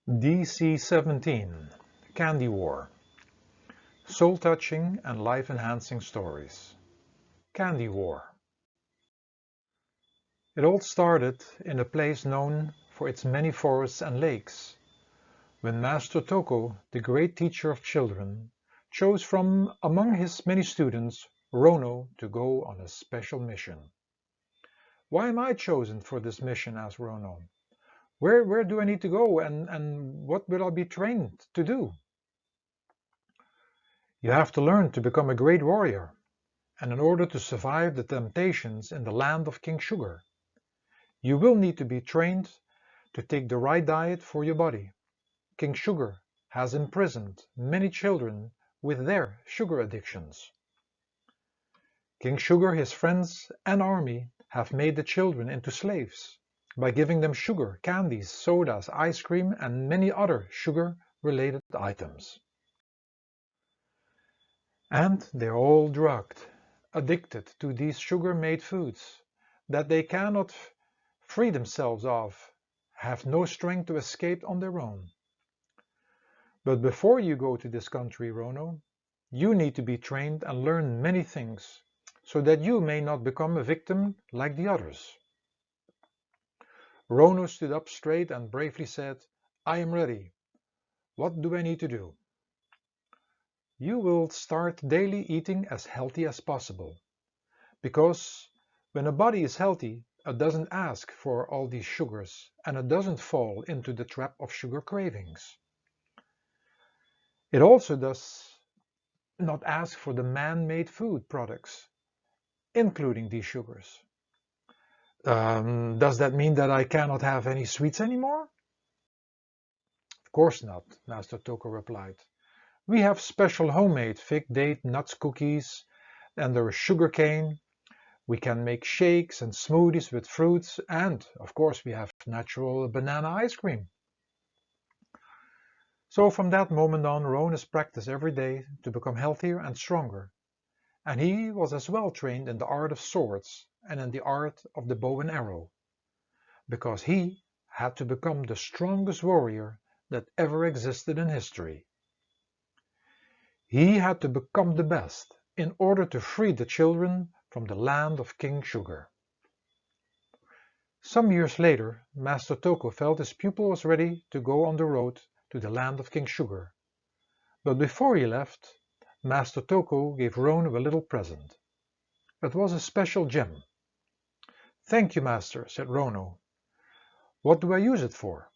Dc17 Candy War. Soul-touching and life-enhancing stories. Candy War. It all started in a place known for its many forests and lakes, when Master Toko, the great teacher of children, chose from among his many students Rono to go on a special mission. "Why am I chosen for this mission?" asked Rono. Where do I need to go, and what will I be trained to do?" "You have to learn to become a great warrior, and in order to survive the temptations in the land of King Sugar, you will need to be trained to take the right diet for your body. King Sugar has imprisoned many children with their sugar addictions. King Sugar, his friends, and army have made the children into slaves by giving them sugar, candies, sodas, ice cream, and many other sugar-related items. And they're all drugged, addicted to these sugar-made foods that they cannot free themselves of, have no strength to escape on their own. But before you go to this country, Rono, you need to be trained and learn many things, so that you may not become a victim like the others." Rono stood up straight and bravely said, "I am ready. What do I need to do?" "You will start daily eating as healthy as possible, because when a body is healthy, it doesn't ask for all these sugars, and it doesn't fall into the trap of sugar cravings. It also does not ask for the man-made food products, including these sugars." Does that mean that I cannot have any sweets anymore?" "Of course not," Master Toko replied. "We have special homemade fig date nuts cookies, and there is sugar cane. We can make shakes and smoothies with fruits, and of course we have natural banana ice cream." So from that moment on, Ronas practiced every day to become healthier and stronger, and he was as well trained in the art of swords and in the art of the bow and arrow, because he had to become the strongest warrior that ever existed in history. He had to become the best in order to free the children from the land of King Sugar. Some years later, Master Toko felt his pupil was ready to go on the road to the land of King Sugar. But before he left, Master Toko gave Rono a little present. It was a special gem. "Thank you, Master," said Rono. "What do I use it for?"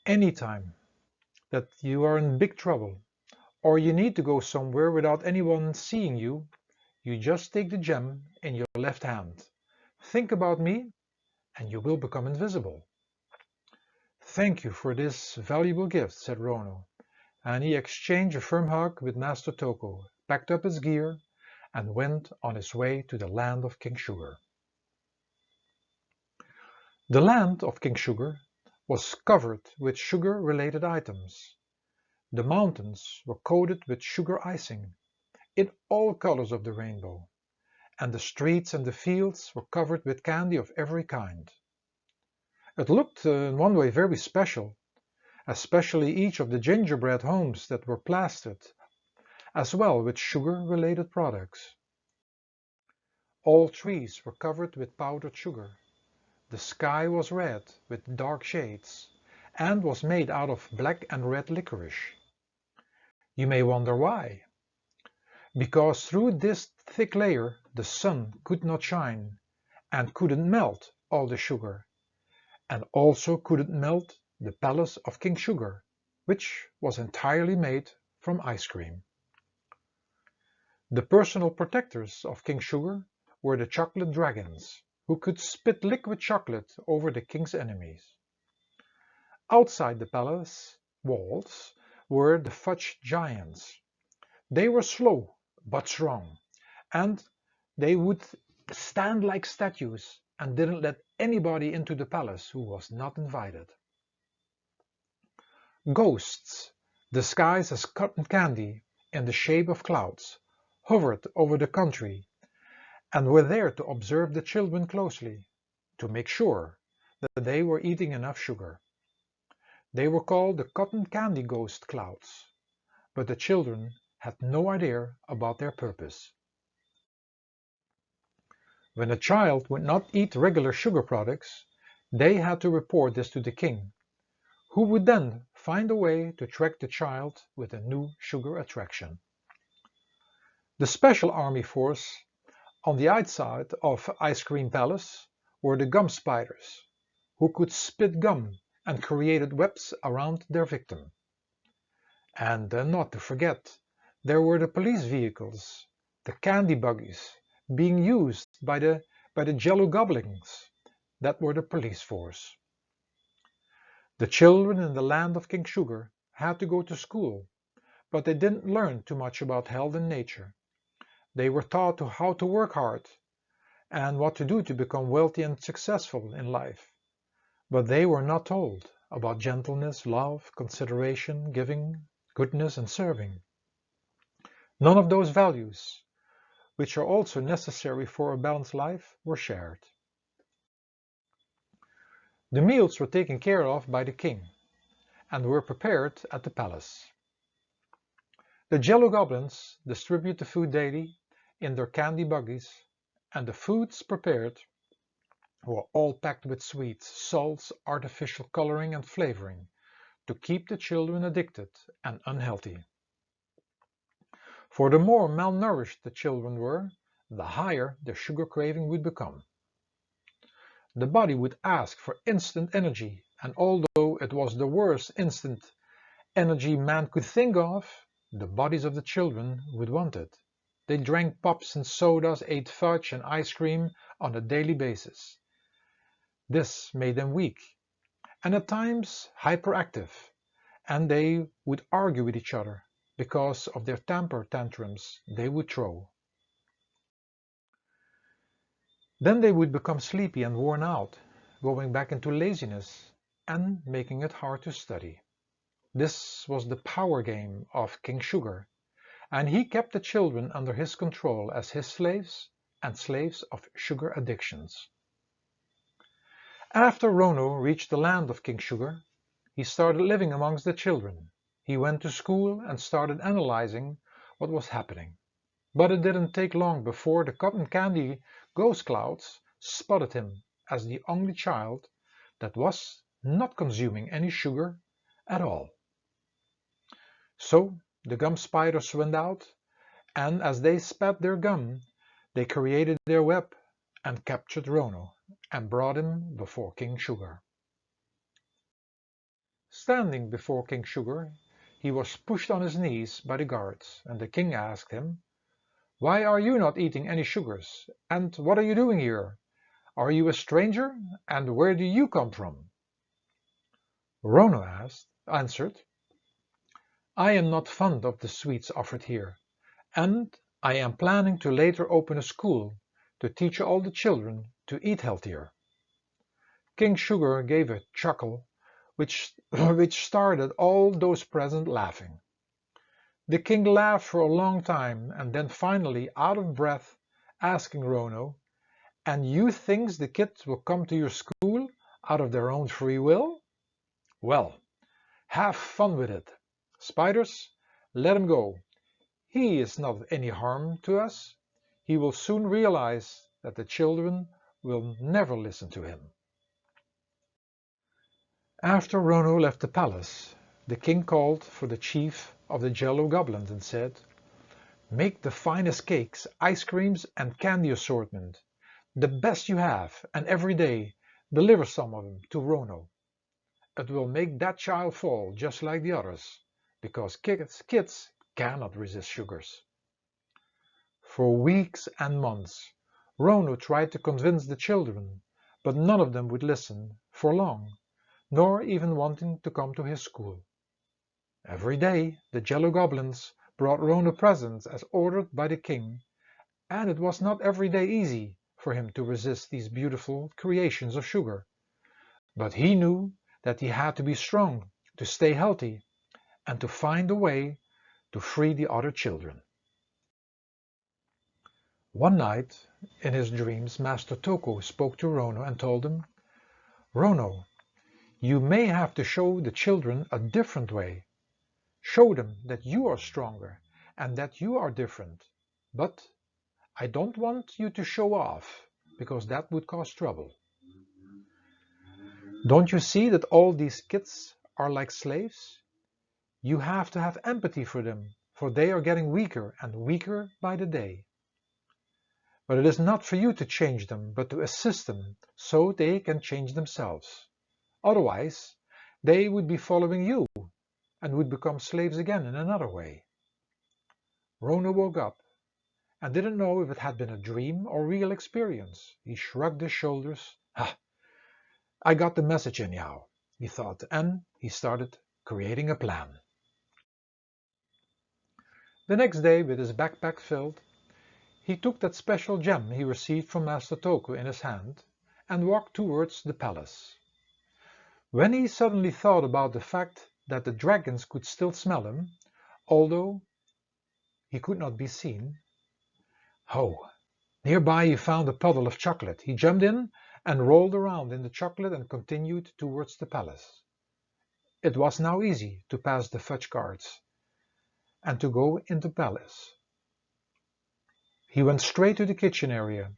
"Any time that you are in big trouble, or you need to go somewhere without anyone seeing you, you just take the gem in your left hand, think about me, and you will become invisible." "Thank you for this valuable gift," said Rono, and he exchanged a firm hug with Master Toko, packed up his gear, and went on his way to the land of King Sugar. The land of King Sugar was covered with sugar-related items. The mountains were coated with sugar icing, in all colors of the rainbow, and the streets and the fields were covered with candy of every kind. It looked in one way very special, especially each of the gingerbread homes that were plastered, as well with sugar-related products. All trees were covered with powdered sugar. The sky was red with dark shades, and was made out of black and red licorice. You may wonder why. Because through this thick layer the sun could not shine, and couldn't melt all the sugar, and also couldn't melt the palace of King Sugar, which was entirely made from ice cream. The personal protectors of King Sugar were the chocolate dragons, who could spit liquid chocolate over the king's enemies. Outside the palace walls were the fudge giants. They were slow but strong, and they would stand like statues and didn't let anybody into the palace who was not invited. Ghosts, disguised as cotton candy in the shape of clouds, hovered over the country and were there to observe the children closely, to make sure that they were eating enough sugar. They were called the cotton candy ghost clouds, but the children had no idea about their purpose. When a child would not eat regular sugar products, they had to report this to the king, who would then find a way to track the child with a new sugar attraction. The special army force on the outside of Ice Cream Palace were the gum spiders, who could spit gum and created webs around their victim. And not to forget, there were the police vehicles, the candy buggies, being used by the jello goblins that were the police force. The children in the land of King Sugar had to go to school, but they didn't learn too much about health and nature. They were taught how to work hard and what to do to become wealthy and successful in life. But they were not told about gentleness, love, consideration, giving, goodness, and serving. None of those values, which are also necessary for a balanced life, were shared. The meals were taken care of by the king and were prepared at the palace. The Jello Goblins distribute the food daily in their candy buggies, and the foods prepared were all packed with sweets, salts, artificial coloring and flavoring to keep the children addicted and unhealthy. For the more malnourished the children were, the higher their sugar craving would become. The body would ask for instant energy, and although it was the worst instant energy man could think of, the bodies of the children would want it. They drank pops and sodas, ate fudge and ice cream on a daily basis. This made them weak, and at times hyperactive, and they would argue with each other because of their temper tantrums they would throw. Then they would become sleepy and worn out, going back into laziness and making it hard to study. This was the power game of King Sugar, and he kept the children under his control as his slaves and slaves of sugar addictions. After Rono reached the land of King Sugar, he started living amongst the children. He went to school and started analyzing what was happening. But it didn't take long before the cotton candy ghost clouds spotted him as the only child that was not consuming any sugar at all. So the gum spiders went out, and as they spat their gum, they created their web and captured Rono and brought him before King Sugar. Standing before King Sugar, he was pushed on his knees by the guards, and the king asked him, "Why are you not eating any sugars? And what are you doing here? Are you a stranger? And where do you come from?" Rono answered, "I am not fond of the sweets offered here, and I am planning to later open a school to teach all the children to eat healthier." King Sugar gave a chuckle which started all those present laughing. The king laughed for a long time and then finally, out of breath, asking Rono, "And you think the kids will come to your school out of their own free will? Well, have fun with it. Spiders, let him go. He is not any harm to us. He will soon realize that the children will never listen to him." After Rono left the palace, the king called for the chief of the Jello Goblins and said, "Make the finest cakes, ice creams and candy assortment, the best you have, and every day deliver some of them to Rono. It will make that child fall just like the others, because kids cannot resist sugars." For weeks and months, Rono tried to convince the children, but none of them would listen for long, nor even wanting to come to his school. Every day the Jello Goblins brought Rono presents as ordered by the king, and it was not every day easy for him to resist these beautiful creations of sugar. But he knew that he had to be strong to stay healthy and to find a way to free the other children. One night, in his dreams, Master Toko spoke to Rono and told him, "Rono, You may have to show the children a different way. Show them that you are stronger and that you are different. But I don't want you to show off, because that would cause trouble. Don't you see that all these kids are like slaves? You have to have empathy for them, for they are getting weaker and weaker by the day. But it is not for you to change them, but to assist them so they can change themselves. Otherwise, they would be following you and would become slaves again in another way. Rona woke up and didn't know if it had been a dream or real experience. He shrugged his shoulders. Ha! I got the message anyhow, he thought, and he started creating a plan. The next day, with his backpack filled, he took that special gem he received from Master Toko in his hand and walked towards the palace. When he suddenly thought about the fact that the dragons could still smell him, although he could not be seen. Oh! Nearby he found a puddle of chocolate. He jumped in and rolled around in the chocolate and continued towards the palace. It was now easy to pass the fudge guards and to go into the palace. He went straight to the kitchen area,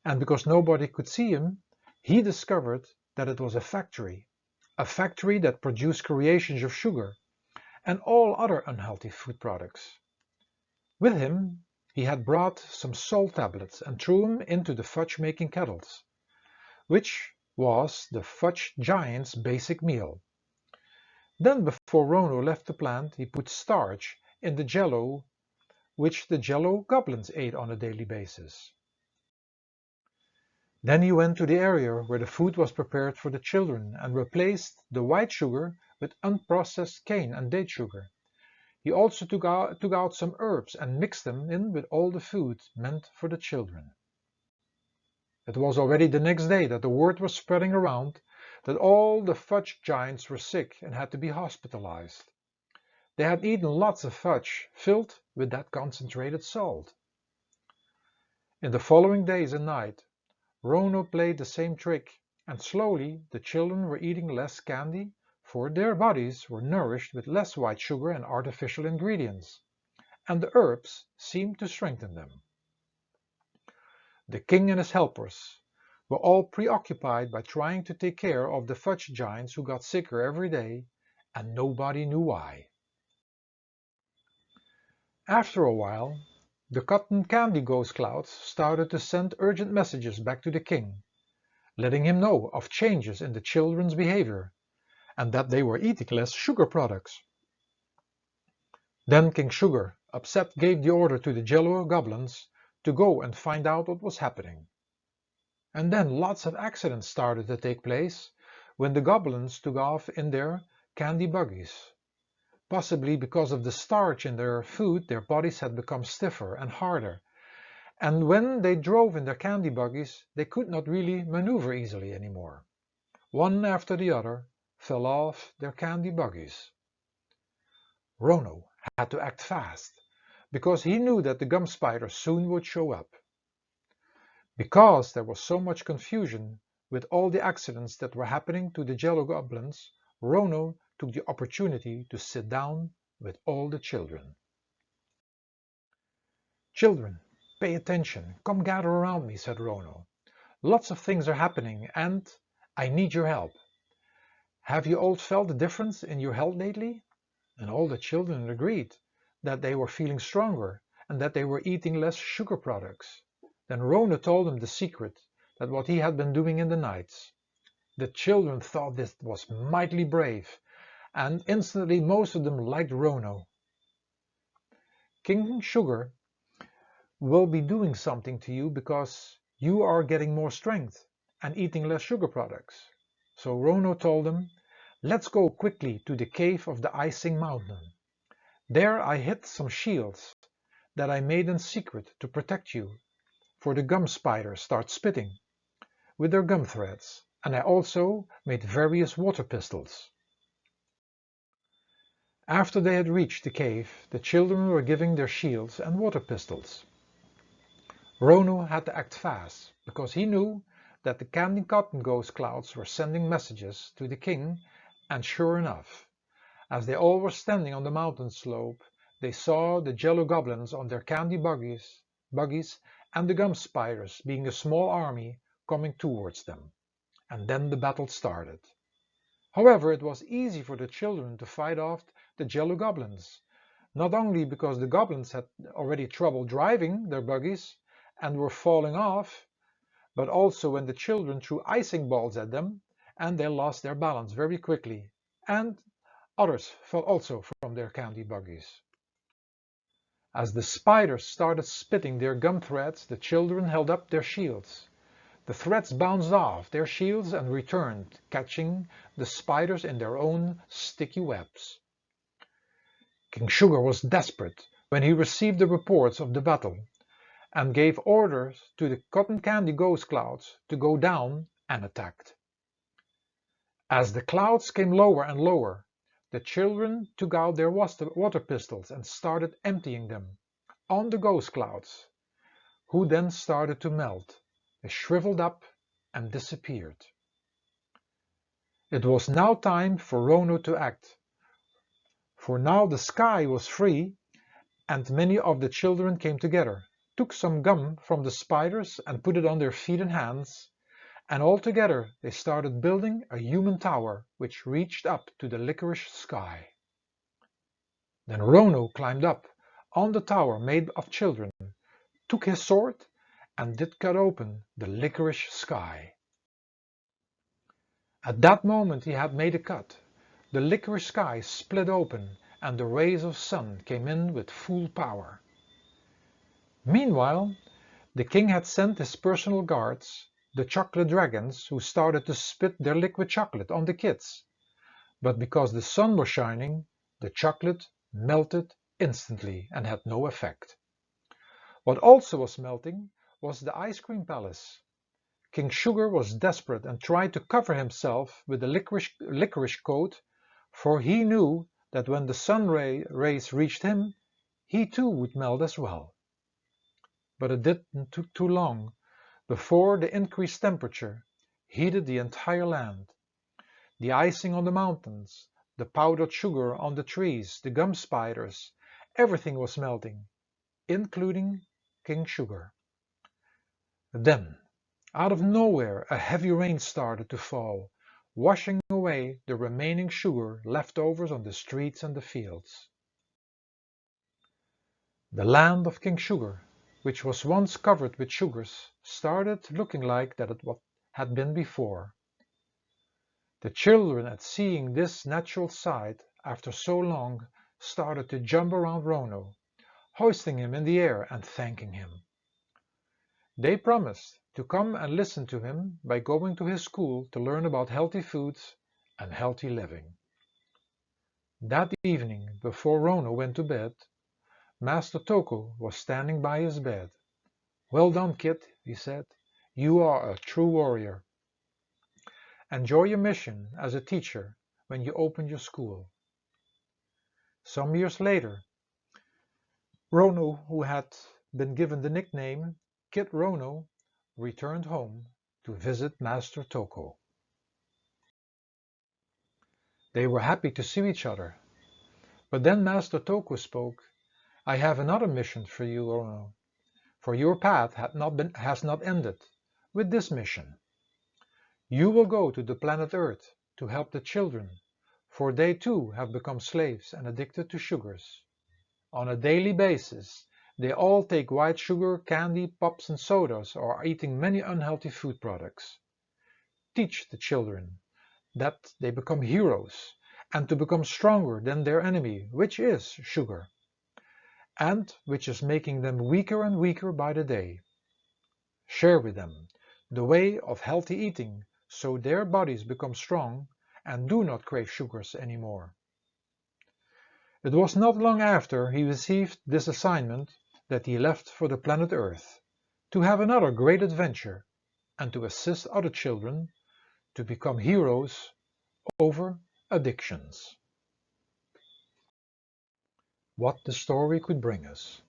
and because nobody could see him, he discovered that it was a factory that produced creations of sugar and all other unhealthy food products. With him he had brought some salt tablets and threw them into the fudge-making kettles, which was the fudge giant's basic meal. Then before Rono left the plant he put starch in the jello which the jello goblins ate on a daily basis. Then he went to the area where the food was prepared for the children and replaced the white sugar with unprocessed cane and date sugar. He also took out some herbs and mixed them in with all the food meant for the children. It was already the next day that the word was spreading around that all the fudge giants were sick and had to be hospitalized. They had eaten lots of fudge filled with that concentrated salt. In the following days and night, Rono played the same trick, and slowly the children were eating less candy, for their bodies were nourished with less white sugar and artificial ingredients, and the herbs seemed to strengthen them. The king and his helpers were all preoccupied by trying to take care of the fudge giants who got sicker every day, and nobody knew why. After a while, the cotton candy ghost clouds started to send urgent messages back to the king, letting him know of changes in the children's behavior, and that they were eating less sugar products. Then King Sugar, upset, gave the order to the Jello goblins to go and find out what was happening. And then lots of accidents started to take place when the goblins took off in their candy buggies. Possibly because of the starch in their food, their bodies had become stiffer and harder, and when they drove in their candy buggies, they could not really maneuver easily anymore. One after the other fell off their candy buggies. Rono had to act fast, because he knew that the gum spider soon would show up. Because there was so much confusion with all the accidents that were happening to the Jello goblins, Rono took the opportunity to sit down with all the children. Children, pay attention. Come gather around me, said Rono. Lots of things are happening and I need your help. Have you all felt a difference in your health lately? And all the children agreed that they were feeling stronger and that they were eating less sugar products. Then Rono told them the secret, that what he had been doing in the nights. The children thought this was mightily brave, and instantly most of them liked Rono. King Sugar will be doing something to you because you are getting more strength and eating less sugar products. So Rono told them, let's go quickly to the cave of the icing mountain. There I hid some shields that I made in secret to protect you, for the gum spiders start spitting with their gum threads, and I also made various water pistols. After they had reached the cave, the children were giving their shields and water pistols. Rono had to act fast, because he knew that the candy cotton ghost clouds were sending messages to the king, and sure enough, as they all were standing on the mountain slope, they saw the jello goblins on their candy buggies and the gum spiders, being a small army, coming towards them. And then the battle started. However, it was easy for the children to fight off the jello goblins, not only because the goblins had already trouble driving their buggies and were falling off, but also when the children threw icing balls at them and they lost their balance very quickly, and others fell also from their candy buggies. As the spiders started spitting their gum threads, the children held up their shields. The threads bounced off their shields and returned, catching the spiders in their own sticky webs. King Sugar was desperate when he received the reports of the battle, and gave orders to the cotton candy ghost clouds to go down and attack. As the clouds came lower and lower, the children took out their water pistols and started emptying them on the ghost clouds, who then started to melt. They shriveled up and disappeared. It was now time for Rono to act, for now the sky was free, and many of the children came together, took some gum from the spiders and put it on their feet and hands, and all together they started building a human tower which reached up to the licorice sky. Then Rono climbed up on the tower made of children, took his sword, and did cut open the licorice sky. At that moment he had made a cut. The licorice sky split open, and the rays of sun came in with full power. Meanwhile, the king had sent his personal guards, the chocolate dragons, who started to spit their liquid chocolate on the kids. But because the sun was shining, the chocolate melted instantly and had no effect. What also was melting was the ice cream palace. King Sugar was desperate and tried to cover himself with the licorice coat, for he knew that when the sun rays reached him, he too would melt as well. But it didn't take too long before the increased temperature heated the entire land. The icing on the mountains, the powdered sugar on the trees, the gum spiders, everything was melting, including King Sugar. Then, out of nowhere, a heavy rain started to fall, washing away the remaining sugar leftovers on the streets and the fields. The land of King Sugar, which was once covered with sugars, started looking like that it had been before. The children, at seeing this natural sight after so long, started to jump around Rono, hoisting him in the air and thanking him. They promised to come and listen to him by going to his school to learn about healthy foods and healthy living. That evening, before Rono went to bed, Master Toko was standing by his bed. "Well done, kid," he said. "You are a true warrior. Enjoy your mission as a teacher when you open your school." Some years later, Rono, who had been given the nickname Kid Rono, returned home to visit Master Toko. They were happy to see each other, but then Master Toko spoke. "I have another mission for you, Rono, for your path has not ended with this mission. You will go to the planet Earth to help the children, for they too have become slaves and addicted to sugars. On a daily basis, they all take white sugar, candy, pops and sodas, or are eating many unhealthy food products. Teach the children that they become heroes and to become stronger than their enemy, which is sugar, and which is making them weaker and weaker by the day. Share with them the way of healthy eating so their bodies become strong and do not crave sugars anymore." It was not long after he received this assignment that he left for the planet Earth, to have another great adventure and to assist other children to become heroes over addictions. What the story could bring us.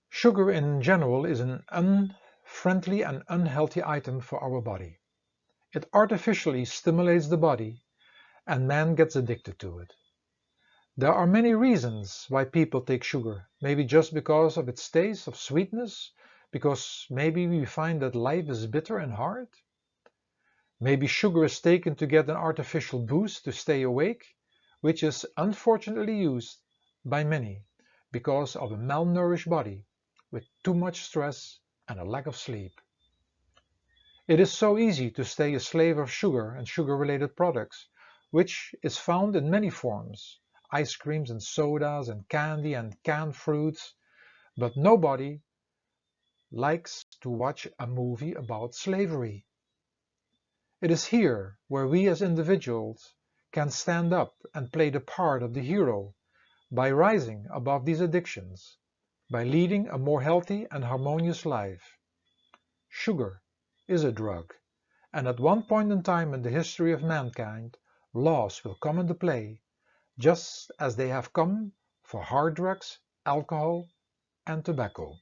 Sugar in general is an friendly and unhealthy item for our body. It artificially stimulates the body, and man gets addicted to it. There are many reasons why people take sugar. Maybe just because of its taste of sweetness, because maybe we find that life is bitter and hard. Maybe sugar is taken to get an artificial boost to stay awake, which is unfortunately used by many because of a malnourished body with too much stress and a lack of sleep. It is so easy to stay a slave of sugar and sugar-related products, which is found in many forms, ice creams and sodas and candy and canned fruits, but nobody likes to watch a movie about slavery. It is here where we as individuals can stand up and play the part of the hero by rising above these addictions, by leading a more healthy and harmonious life. Sugar is a drug, and at one point in time in the history of mankind, laws will come into play, just as they have come for hard drugs, alcohol, and tobacco.